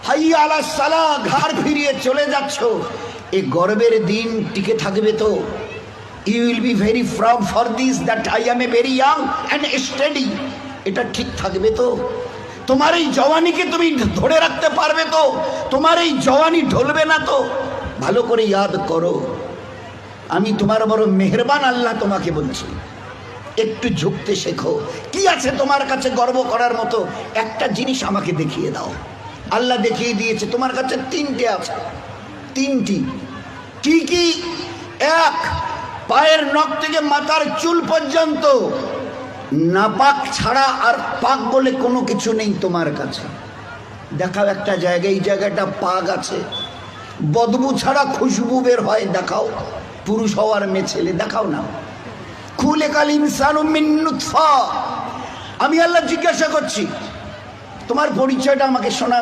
হাইয়া আলা সালাহ, ঘাড় ফিরিয়ে চলে যাচ্ছ, এই গর্বের দিন টিকে থাকবে তো? You will be very proud for this that I am a very young and study. এটা ঠিক থাকবে তো? তোমার এই জওয়ানিকে তুমি ধরে রাখতে পারবে তো? তোমার এই জওয়ানি ঢলবে না তো? ভালো করে ইয়াদ করো, আমি তোমার বড় মেহেরবান আল্লাহ তোমাকে বলছি, একটু ঝুঁকতে শেখো। কি আছে তোমার কাছে গর্ব করার মতো? একটা জিনিস আমাকে দেখিয়ে দাও। আল্লাহ দেখিয়ে দিয়েছে তোমার কাছে তিনটে আছে, তিনটি। কি কি? এক, পায়ের নখ থেকে মাথার চুল পর্যন্ত নাপাক ছাড়া আর পাক বলে কোনো কিছু নেই তোমার কাছে। দেখাও একটা জায়গায়, এই জায়গাটা পাক আছে, বদবু ছাড়া খুশবু বের হয়, দেখাও। পুরুষ হওয়ার মেয়ে ছেলে, দেখাও না। খুলিকাল ইনসানু মিন নুতফা। আমি আল্লাহ জিজ্ঞাসা করছি, তোমার পরিচয়টা আমাকে শোনা।